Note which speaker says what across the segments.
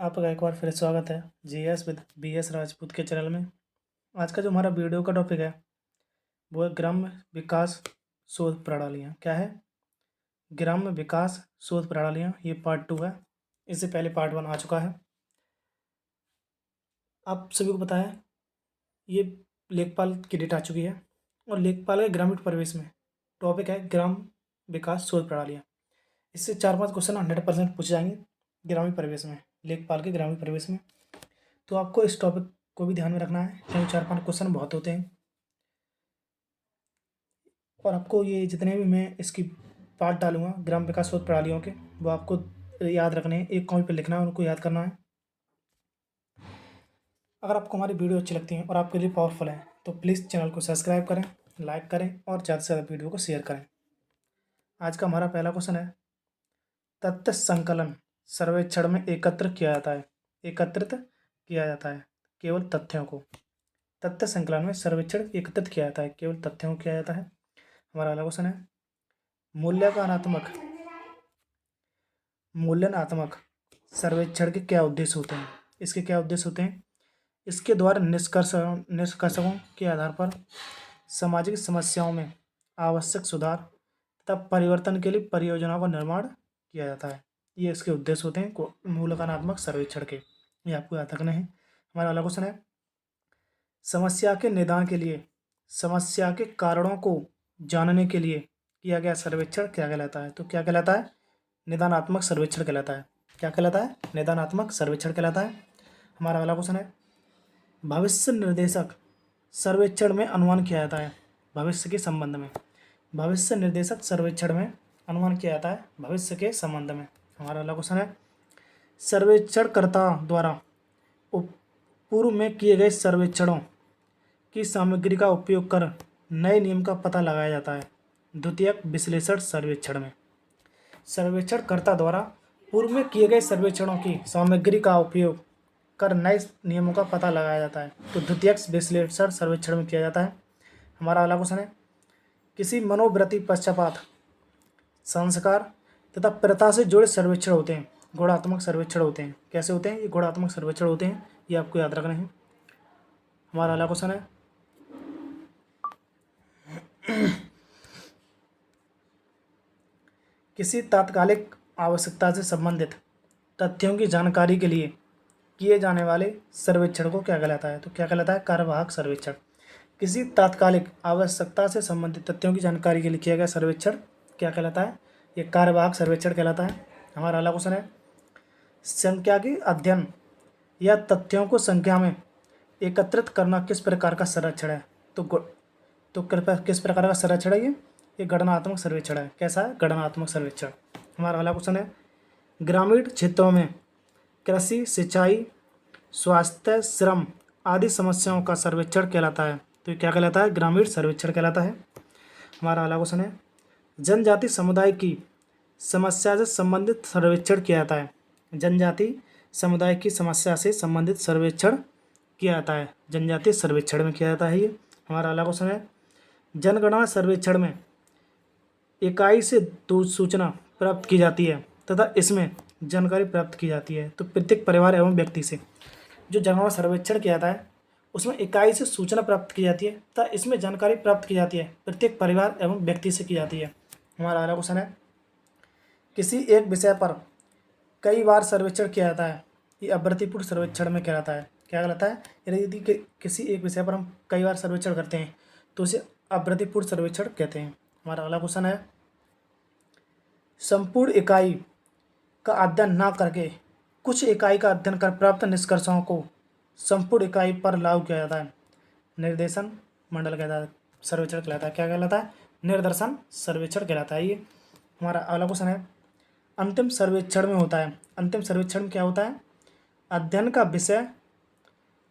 Speaker 1: आपका एक बार फिर स्वागत है जीएस विद बीएस राजपूत के चैनल में। आज का जो हमारा वीडियो का टॉपिक है वो है ग्राम्य विकास शोध प्रणालियाँ। क्या है? ग्राम्य विकास शोध प्रणालियाँ। ये पार्ट 2 है। इससे पहले पार्ट 1 आ चुका है। आप सभी को पता है ये लेखपाल की डेट आ चुकी है और लेखपाल के ग्रामीण परिवेश में टॉपिक है ग्राम विकास शोध प्रणालियाँ। इससे 4-5 क्वेश्चन 100% पूछे जाएंगे ग्रामीण परिवेश में, लेखपाल के ग्रामीण परिवेश में। तो आपको इस टॉपिक को भी ध्यान में रखना है क्योंकि 4-5 क्वेश्चन बहुत होते हैं। और आपको ये जितने भी मैं इसकी पार्ट डालूंगा ग्राम विकास शोध प्रणालियों के, वो आपको याद रखने हैं। एक कॉपी पर लिखना है, उनको याद करना है। अगर आपको हमारी वीडियो अच्छी लगती है और आपके लिए पावरफुल है तो प्लीज़ चैनल को सब्सक्राइब करें, लाइक करें और ज़्यादा से ज़्यादा वीडियो को शेयर करें। आज का हमारा पहला क्वेश्चन है, तथ्य संकलन सर्वेक्षण में एकत्रित किया जाता है केवल तथ्यों को। तथ्य संकलन में सर्वेक्षण एकत्रित किया जाता है, केवल तथ्यों को किया जाता है। हमारा अगला क्वेश्चन है, मूल्यांकनात्मक सर्वेक्षण के क्या उद्देश्य होते हैं? इसके क्या उद्देश्य होते हैं? इसके द्वारा निष्कर्षों के आधार पर सामाजिक समस्याओं में आवश्यक सुधार तथा परिवर्तन के लिए परियोजनाओं का निर्माण किया जाता है। ये इसके उद्देश्य होते हैं मूल्यांकनात्मक सर्वेक्षण के। ये आपको याद रखने हैं। हमारा अगला क्वेश्चन है, समस्या के निदान के लिए समस्या के कारणों को जानने के लिए किया गया सर्वेक्षण क्या कहलाता है? तो क्या कहलाता है? निदानात्मक सर्वेक्षण कहलाता है। क्या कहलाता है? निदानात्मक सर्वेक्षण कहलाता है। हमारा अगला क्वेश्चन है, भविष्य निर्देशक सर्वेक्षण में अनुमान किया जाता है भविष्य के संबंध में। भविष्य निर्देशक सर्वेक्षण में अनुमान किया जाता है भविष्य के संबंध में। हमारा अगला क्वेश्चन है, सर्वेक्षणकर्ता द्वारा पूर्व में किए गए सर्वेक्षणों की सामग्री का उपयोग कर नए नियम का पता लगाया जाता है द्वितीयक विश्लेषण सर्वेक्षण में। सर्वेक्षणकर्ता द्वारा पूर्व में किए गए सर्वेक्षणों की सामग्री का उपयोग कर नए नियमों का पता लगाया जाता है तो द्वितीयक विश्लेषण सर्वेक्षण में किया जाता है। हमारा अगला क्वेश्चन है, किसी मनोवृत्ति पक्षपात संस्कार तथा प्रथा से जुड़े सर्वेक्षण होते हैं, गुणात्मक सर्वेक्षण होते हैं। कैसे होते हैं? ये गुणात्मक सर्वेक्षण होते हैं। ये आपको याद रखना है। हमारा अगला क्वेश्चन है, किसी तात्कालिक आवश्यकता से संबंधित तथ्यों की जानकारी के लिए किए जाने वाले सर्वेक्षण को क्या कहलाता है? तो क्या कहलाता है? कार्यवाहक सर्वेक्षण। किसी तात्कालिक आवश्यकता से संबंधित तथ्यों की जानकारी के लिए किया गया सर्वेक्षण क्या कहलाता है? ये कार्यवाहक सर्वेक्षण कहलाता है। हमारा अगला क्वेश्चन है, संख्या की अध्ययन या तथ्यों को संख्या में एकत्रित करना किस प्रकार का संरक्षण है? तो कृपया किस प्रकार का संरक्षण है? ये गणनात्मक सर्वेक्षण है। कैसा है? गणनात्मक सर्वेक्षण। हमारा अगला क्वेश्चन है, ग्रामीण क्षेत्रों में कृषि, सिंचाई, स्वास्थ्य, श्रम आदि समस्याओं का सर्वेक्षण कहलाता है। तो ये क्या कहलाता है? ग्रामीण सर्वेक्षण कहलाता है। हमारा अगला क्वेश्चन है, जनजाति समुदाय की समस्या से संबंधित सर्वेक्षण किया जाता है। जनजाति समुदाय की समस्या से संबंधित सर्वेक्षण किया जाता है, जनजातीय सर्वेक्षण में किया जाता है ये। हमारा अगला क्वेश्चन है, जनगणना सर्वेक्षण में इकाई से सूचना प्राप्त की जाती है तथा इसमें जानकारी प्राप्त की जाती है। तो प्रत्येक परिवार एवं व्यक्ति से जो जनगणना सर्वेक्षण किया जाता है उसमें इकाई से सूचना प्राप्त की जाती है तथा इसमें जानकारी प्राप्त की जाती है प्रत्येक परिवार एवं व्यक्ति से की जाती है। हमारा अगला क्वेश्चन है, किसी एक विषय पर कई बार सर्वेक्षण किया जाता है, ये आवृत्तिपूर्ण सर्वेक्षण में कहलाता है। क्या कहलाता है? यदि किसी एक विषय पर हम कई बार सर्वेक्षण करते हैं तो उसे आवृत्तिपूर्ण सर्वेक्षण कहते हैं। हमारा अगला क्वेश्चन है, संपूर्ण इकाई का अध्ययन न करके कुछ इकाई का अध्ययन कर प्राप्त निष्कर्षों को संपूर्ण इकाई पर लागू किया जाता है, निर्देशन मंडल कहलाता है, सर्वेक्षण कहलाता है। क्या कहलाता है? निर्देशन सर्वेक्षण कहलाता है ये। हमारा अगला क्वेश्चन है, अंतिम सर्वेक्षण में होता है, अंतिम सर्वेक्षण में क्या होता है? अध्ययन का विषय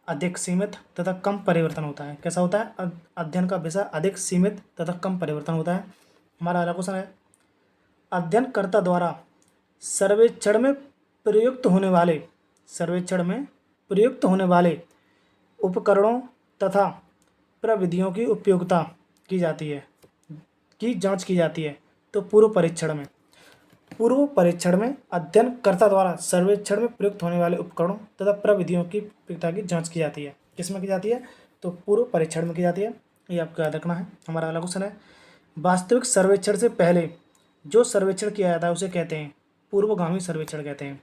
Speaker 1: अधिक सीमित तथा कम परिवर्तन होता है। कैसा होता है? अध्ययन का विषय अधिक सीमित तथा कम परिवर्तन होता है। हमारा अगला क्वेश्चन है, अध्ययनकर्ता द्वारा सर्वेक्षण में प्रयुक्त होने वाले उपकरणों तथा प्रविधियों की उपयोगिता की जाती है, की जांच की जाती है तो पूर्व परीक्षण में। पूर्व परीक्षण में अध्ययनकर्ता द्वारा सर्वेक्षण में प्रयुक्त होने वाले उपकरणों तथा प्रविधियों की उपयुक्तता की जांच की जाती है। किसमें की जाती है? तो पूर्व परीक्षण में की जाती है। ये आपको याद रखना है। हमारा अगला क्वेश्चन है, वास्तविक सर्वेक्षण से पहले जो सर्वेक्षण किया जाता है उसे कहते हैं पूर्वगामी सर्वेक्षण कहते हैं।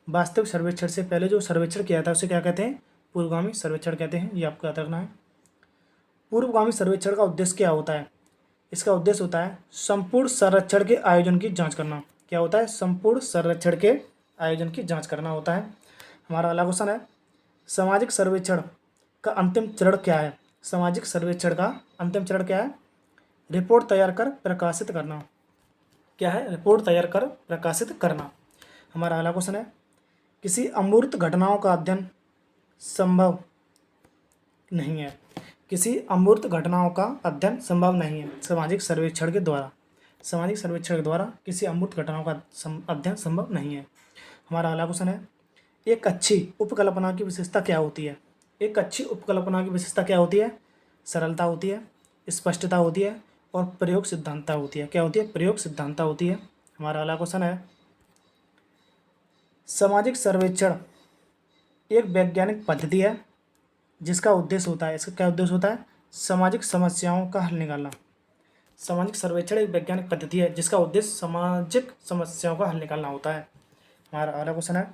Speaker 1: वास्तविक सर्वेक्षण से पहले जो सर्वेक्षण किया जाता है उसे क्या कहते हैं? पूर्वगामी सर्वेक्षण कहते हैं। ये आपको याद रखना है। पूर्वगामी सर्वेक्षण का उद्देश्य क्या होता है? इसका उद्देश्य होता है संपूर्ण संरक्षण के आयोजन की जांच करना। क्या होता है? संपूर्ण संरक्षण के आयोजन की जांच करना होता है। हमारा अगला क्वेश्चन है, सामाजिक सर्वेक्षण का अंतिम चरण क्या है? सामाजिक सर्वेक्षण का अंतिम चरण क्या है? रिपोर्ट तैयार कर प्रकाशित करना। क्या है? रिपोर्ट तैयार कर प्रकाशित करना। हमारा अगला क्वेश्चन है, किसी अमूर्त घटनाओं का अध्ययन संभव नहीं है। किसी अमूर्त घटनाओं का अध्ययन संभव नहीं है सामाजिक सर्वेक्षण के द्वारा। सामाजिक सर्वेक्षण के द्वारा किसी अमूर्त घटनाओं का अध्ययन संभव नहीं है। हमारा अगला क्वेश्चन है, एक अच्छी उपकल्पना की विशेषता क्या होती है? एक अच्छी उपकल्पना की विशेषता क्या होती है? सरलता होती है, स्पष्टता होती है और प्रयोग सिद्धांतता होती है। क्या होती है? प्रयोग सिद्धांतता होती है। हमारा अगला क्वेश्चन है, सामाजिक सर्वेक्षण एक वैज्ञानिक पद्धति है जिसका उद्देश्य होता है, इसका क्या उद्देश्य होता है? सामाजिक समस्याओं का हल निकालना। सामाजिक सर्वेक्षण एक वैज्ञानिक पद्धति है जिसका उद्देश्य सामाजिक समस्याओं का हल निकालना होता है। हमारा अगला क्वेश्चन है,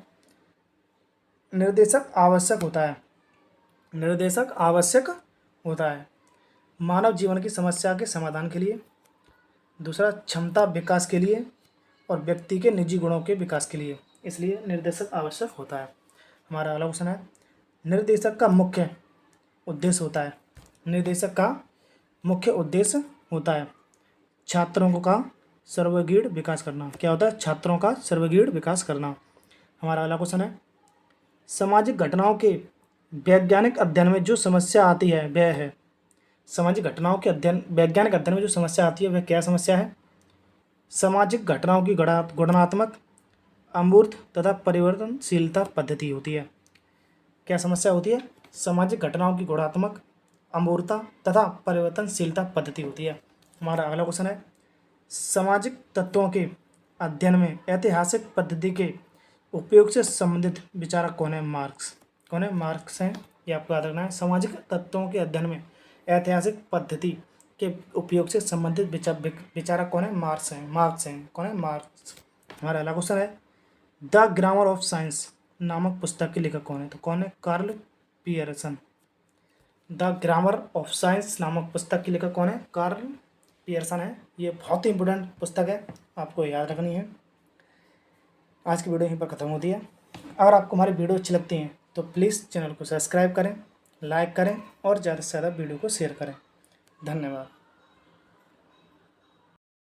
Speaker 1: निर्देशक आवश्यक होता है। निर्देशक आवश्यक होता है मानव जीवन की समस्या के समाधान के लिए, दूसरा क्षमता विकास के लिए और व्यक्ति के निजी गुणों के विकास के लिए, इसलिए निर्देशक आवश्यक होता है। हमारा अगला क्वेश्चन है, निर्देशक का मुख्य उद्देश्य होता है। निर्देशक का मुख्य उद्देश्य होता है छात्रों का सर्वगीण विकास करना। क्या होता है? छात्रों का सर्वगीण विकास करना। हमारा अगला क्वेश्चन है, सामाजिक घटनाओं के वैज्ञानिक अध्ययन में जो समस्या आती है वह है। सामाजिक घटनाओं के अध्ययन वैज्ञानिक अध्ययन में जो समस्या आती है वह क्या समस्या है? सामाजिक घटनाओं की गुणात्मक, अमूर्त तथा परिवर्तनशीलता पद्धति होती है। क्या समस्या होती है? सामाजिक घटनाओं की गुणात्मक, अमूर्तता तथा परिवर्तनशीलता पद्धति होती है। हमारा अगला क्वेश्चन है, सामाजिक तत्वों के अध्ययन में ऐतिहासिक पद्धति के उपयोग से संबंधित विचारक कौन है? मार्क्स। कौन है? मार्क्स हैं। ये आपको याद रखना है। सामाजिक तत्वों के अध्ययन में ऐतिहासिक पद्धति के उपयोग से संबंधित विचारक कौन है? मार्क्स हैं। मार्क्स हैं। कौन है? मार्क्स। हमारा अगला क्वेश्चन है, द ग्रामर ऑफ साइंस नामक पुस्तक के लेखक कौन है? तो कौन है? Karl Pearson. The grammar of science नामक पुस्तक के लेखक कौन है? कार्ल पियर्सन है। ये बहुत ही इंपॉर्टेंट पुस्तक है, आपको याद रखनी है। आज की वीडियो यहीं पर ख़त्म होती है। अगर आपको हमारी वीडियो अच्छी लगती हैं तो प्लीज़ चैनल को सब्सक्राइब करें, लाइक करें और ज़्यादा से ज़्यादा वीडियो को शेयर करें। धन्यवाद।